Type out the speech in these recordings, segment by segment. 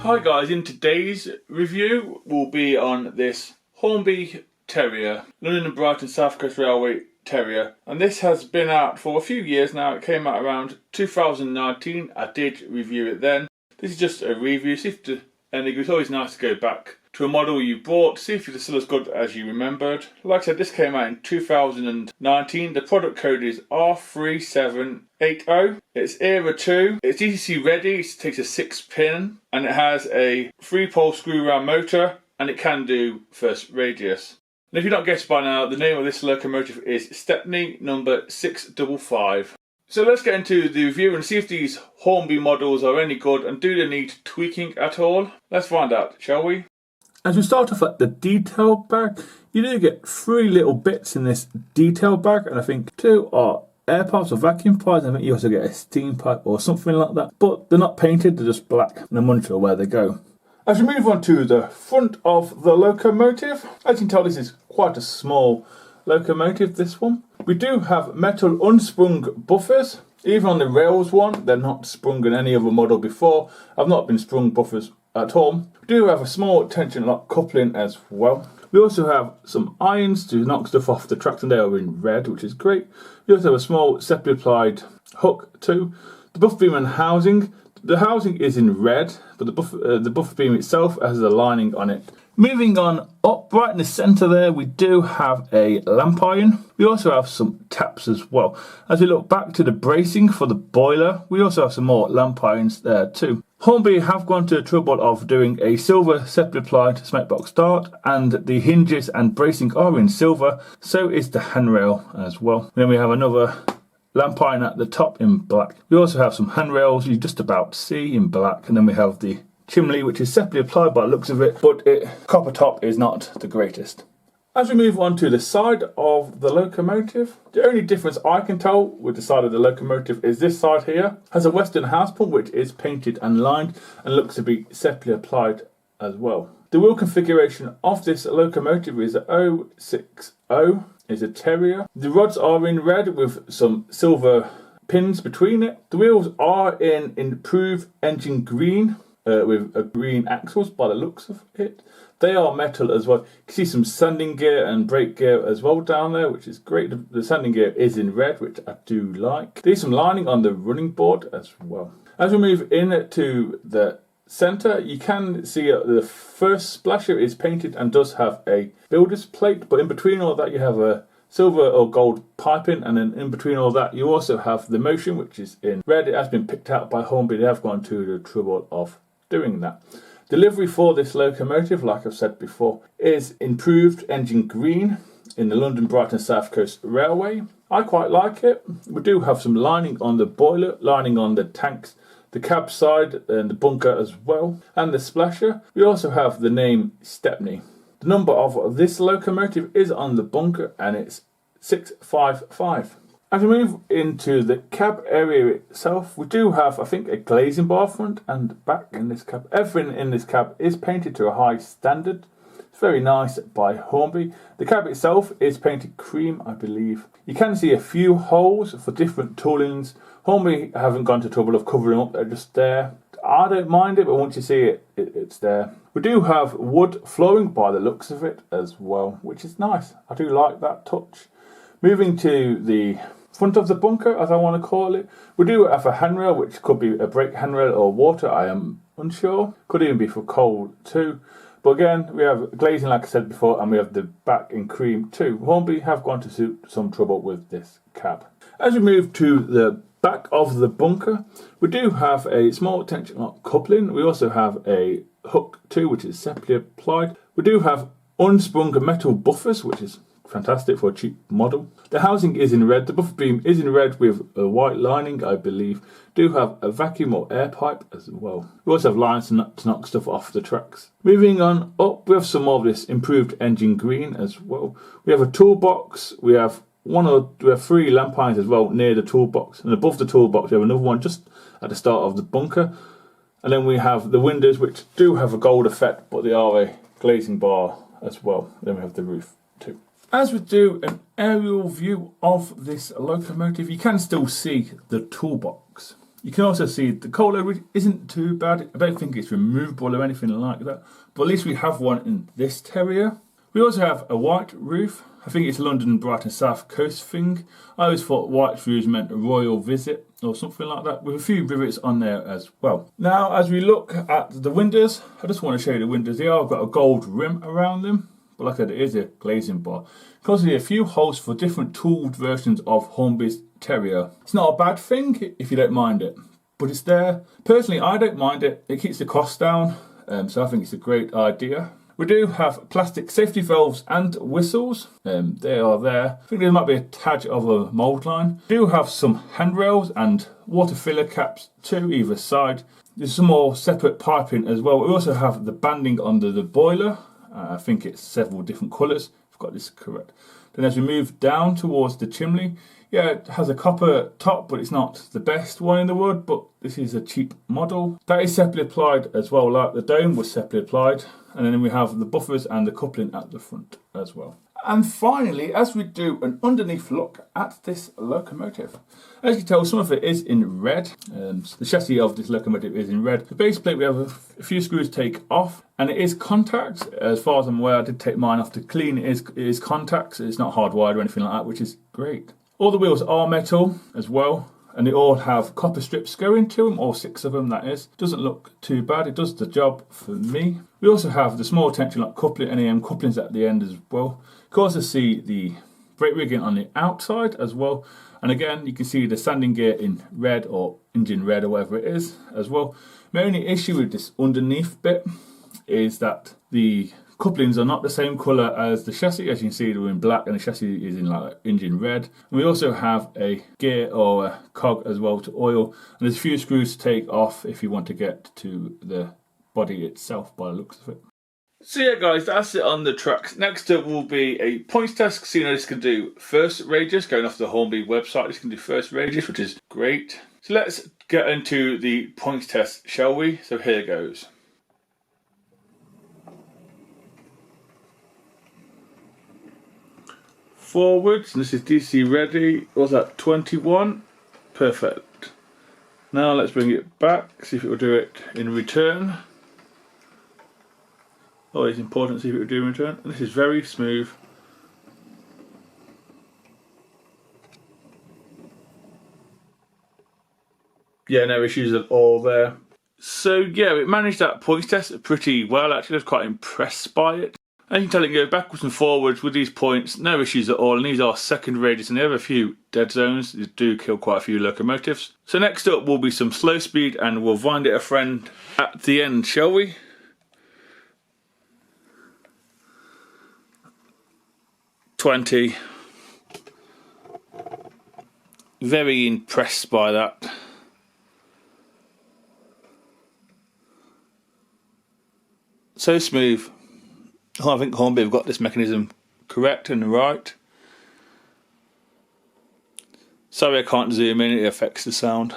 Hi guys, in today's review we'll be on this Hornby Terrier, London and Brighton South Coast Railway Terrier, and this has been out for a few years now. It came out around 2019, I did review it then. This is just a review, and it's always nice to go back to a model you bought, see if it's still as good as you remembered. Like I said, this came out in 2019. The product code is R3780. It's Era 2. It's ECC ready. It takes a 6-pin and it has a 3-pole screw round motor and it can do first radius. And if you're not guessed by now, the name of this locomotive is Stepney number 655. So let's get into the review and see if these Hornby models are any good and do they need tweaking at all. Let's find out, shall we? As we start off at the detail bag, you do get 3 little bits in this detail bag, and I think 2 are air pipes or vacuum pipes. I think you also get a steam pipe or something like that, but they're not painted, they're just black, and I'm unsure where they go. As we move on to the front of the locomotive, as you can tell, this is quite a small locomotive, this one. We do have metal unsprung buffers. Even on the rails one, they're not sprung in any other model before. I've not been sprung buffers at home. We do have a small tension lock coupling as well. We also have some irons to knock stuff off the tracks, and they are in red, which is great. We also have a small separately applied hook too. The buffer beam and housing. The housing is in red, but the buffer beam itself has a lining on it. Moving on up right in the centre there, we do have a lamp iron. We also have some taps as well. As we look back to the bracing for the boiler, we also have some more lamp irons there too. Hornby have gone to the trouble of doing a silver separately applied cement box dart, and the hinges and bracing are in silver, so is the handrail as well. Then we have another lamp iron at the top in black. We also have some handrails you just about see in black, and then we have the chimney, which is separately applied by the looks of it, but copper top is not the greatest. As we move on to the side of the locomotive, the only difference I can tell with the side of the locomotive is this side here has a Western house pump which is painted and lined and looks to be separately applied as well. The wheel configuration of this locomotive is a 060, is a Terrier. The rods are in red with some silver pins between it. The wheels are in improved engine green with a green axles by the looks of it. They are metal as well. You can see some sanding gear and brake gear as well down there, which is great. The sanding gear is in red, which I do like. There's some lining on the running board as well. As we move into the centre, you can see the first splasher is painted and does have a builder's plate, but in between all that you have a silver or gold piping, and then in between all that you also have the motion, which is in red. It has been picked out by Hornby. They have gone to the trouble of doing that. Delivery for this locomotive, like I've said before, is improved engine green in the London Brighton South Coast Railway. I quite like it. We do have some lining on the boiler, lining on the tanks, the cab side and the bunker as well, and the splasher. We also have the name Stepney. The number of this locomotive is on the bunker and it's 655. As we move into the cab area itself, we do have, I think, a glazing bar front and back in this cab. Everything in this cab is painted to a high standard. It's very nice by Hornby. The cab itself is painted cream, I believe. You can see a few holes for different toolings. Hornby haven't gone to trouble of covering up, they're just there. I don't mind it, but once you see it, it's there. We do have wood flooring by the looks of it as well, which is nice. I do like that touch. Moving to the front of the bunker, as I want to call it, we do have a handrail, which could be a brake handrail or water, I am unsure. Could even be for coal too. But again, we have glazing like I said before, and we have the back in cream too. Hornby have gone to some trouble with this cab. As we move to the back of the bunker, we do have a small tension lock coupling. We also have a hook too, which is separately applied. We do have unsprung metal buffers, which is fantastic for a cheap model. The housing is in red. The buffer beam is in red with a white lining, I believe. Do have a vacuum or air pipe as well. We also have lines to knock stuff off the tracks. Moving on up, we have some more of this improved engine green as well. We have a toolbox. We have 3 lamp irons as well near the toolbox, and above the toolbox we have another one just at the start of the bunker. And then we have the windows, which do have a gold effect, but they are a glazing bar as well. Then we have the roof too. As we do an aerial view of this locomotive, you can still see the toolbox. You can also see the coal area, which isn't too bad. I don't think it's removable or anything like that, but at least we have one in this Terrier. We also have a white roof. I think it's London, Brighton, South Coast thing. I always thought white roofs meant a royal visit or something like that, with a few rivets on there as well. Now, as we look at the windows, I just want to show you the windows. They are got a gold rim around them. But like I said, it is a glazing bar. Because there are a few holes for different tooled versions of Hornby's Terrier. It's not a bad thing if you don't mind it, but it's there. Personally, I don't mind it. It keeps the cost down, so I think it's a great idea. We do have plastic safety valves and whistles. They are there. I think there might be a tad of a mould line. We do have some handrails and water filler caps to either side. There's some more separate piping as well. We also have the banding under the boiler. I think it's several different colours, if I've got this correct. Then as we move down towards the chimney, yeah, it has a copper top, but it's not the best one in the world, but this is a cheap model. That is separately applied as well, like the dome was separately applied. And then we have the buffers and the coupling at the front as well. And finally, as we do an underneath look at this locomotive, as you can tell, some of it is in red. The chassis of this locomotive is in red. The base plate, we have a few screws to take off, and it is contacts. As far as I'm aware, I did take mine off to clean. It is contacts. It's not hardwired or anything like that, which is great. All the wheels are metal as well, and they all have copper strips going to them, all 6 of them that is. Doesn't look too bad, it does the job for me. We also have the small tension lock coupling, NEM couplings at the end as well. You can also see the brake rigging on the outside as well. And again, you can see the standing gear in red or engine red or whatever it is as well. My only issue with this underneath bit is that the couplings are not the same colour as the chassis. As you can see, they're in black and the chassis is in like engine red. And we also have a gear or a cog as well to oil. And there's a few screws to take off if you want to get to the body itself by the looks of it. So yeah guys, that's it on the tracks. Next up will be a points test. So you know this can do first radius, going off the Hornby website. This can do first radius, which is great. So let's get into the points test, shall we? So here goes. Forwards, and this is DC ready. Was that 21? Perfect. Now let's bring it back, see if it will do it in return. Oh, it's important to see if it will do in return. And this is very smooth. Yeah, no issues at all there. So yeah, it managed that points test pretty well actually. I was quite impressed by it. And you can tell it can go backwards and forwards with these points, no issues at all. And these are second radius, and they have a few dead zones. They do kill quite a few locomotives. So next up will be some slow speed, and we'll find it a friend at the end, shall we? $20. Very impressed by that. So smooth. I think Hornby have got this mechanism correct and right. Sorry I can't zoom in, it affects the sound.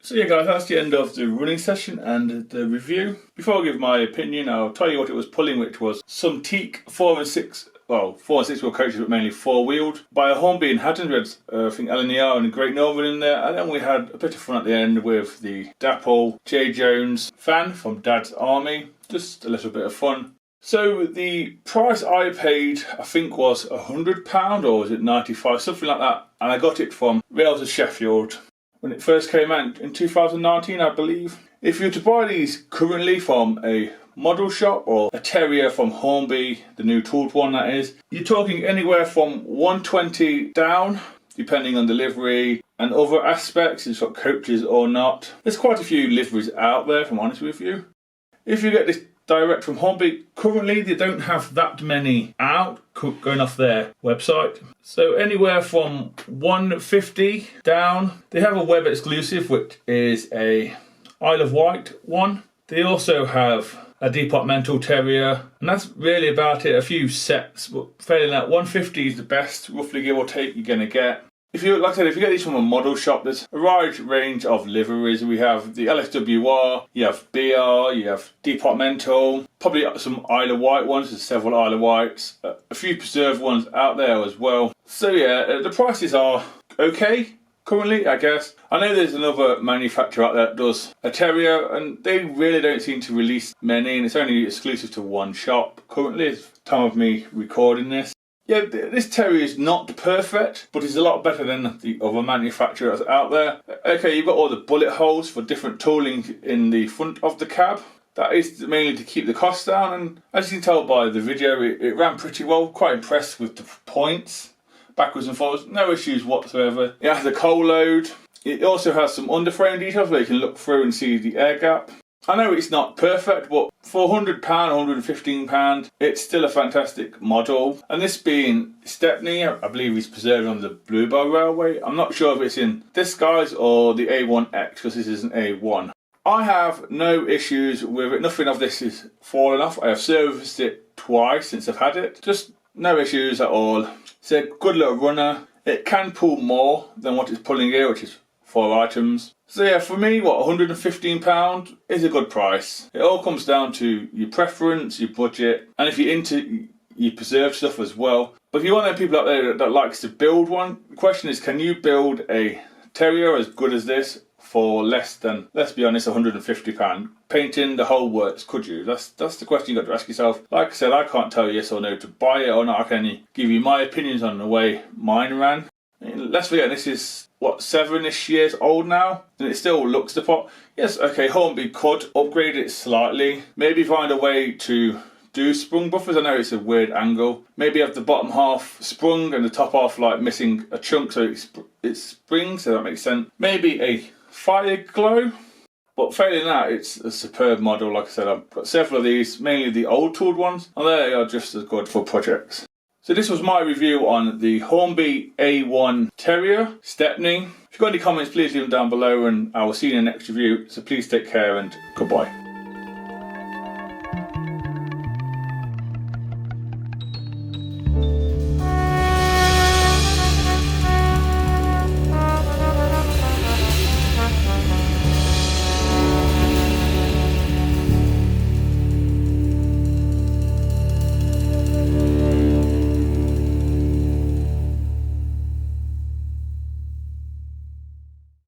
So yeah guys, that's the end of the running session and the review. Before I give my opinion, I'll tell you what it was pulling, which was some teak 4 and 6, well 4 and 6 wheel coaches, but mainly 4-wheeled, by a Hornby and Hatton. We had I think L&ER and a Great Northern in there, and then we had a bit of fun at the end with the Dapple J Jones fan from Dad's Army. Just a little bit of fun. So the price I paid, I think, was £100 or was it 95, something like that, and I got it from Rails of Sheffield when it first came out in 2019, I believe. If you were to buy these currently from a model shop or a Terrier from Hornby, the new tooled one that is, you're talking anywhere from 120 down, depending on delivery and other aspects, it's got coaches or not. There's quite a few liveries out there, if I'm honest with you. If you get this direct from Hornby, currently they don't have that many out going off their website. So anywhere from 150 down. They have a web exclusive, which is a Isle of Wight one. They also have a departmental Terrier, and that's really about it. A few sets, but failing that, 150 is the best, roughly give or take, you're gonna get. If you, like I said, if you get these from a model shop, there's a wide range of liveries. We have the LSWR, you have BR, you have departmental, probably some Isle of Wight ones, there's several Isle of Wights, a few preserved ones out there as well. So yeah, the prices are okay currently, I guess. I know there's another manufacturer out there that does a Terrier, and they really don't seem to release many, and it's only exclusive to one shop currently at the time of me recording this. Yeah, this Terrier is not perfect, but it's a lot better than the other manufacturers out there. Okay, you've got all the bullet holes for different tooling in the front of the cab. That is mainly to keep the cost down, and as you can tell by the video, it ran pretty well. Quite impressed with the points, backwards and forwards, no issues whatsoever. It has a coal load. It also has some underframe details where you can look through and see the air gap. I know it's not perfect, but for £100, £115, it's still a fantastic model. And this being Stepney, I believe he's preserved on the Bluebell Railway. I'm not sure if it's in this guise or the A1X, because this is an A1. I have no issues with it. Nothing of this is fallen off. I have serviced it twice since I've had it. Just no issues at all. It's a good little runner. It can pull more than what it's pulling here, which is 4 items. So yeah, for me, what, £115 is a good price. It all comes down to your preference, your budget, and if you're into your preserved stuff as well. But if you're one of the people out there that likes to build one, the question is, can you build a Terrier as good as this for less than, let's be honest, £150? Painting the whole works, could you? That's the question you've got to ask yourself. Like I said, I can't tell you yes or no to buy it or not. I can only give you my opinions on the way mine ran. Let's forget, this is, what, 7-ish years old now, and it still looks the part. Yes, okay, Hornby could upgrade it slightly. Maybe find a way to do sprung buffers. I know it's a weird angle. Maybe have the bottom half sprung and the top half like missing a chunk so it springs, so that makes sense. Maybe a fire glow. But failing that, it's a superb model. Like I said, I've got several of these, mainly the old tooled ones, and they are just as good for projects. So this was my review on the Hornby A1 Terrier Stepney. If you've got any comments, please leave them down below, and I will see you in the next review. So please take care and goodbye.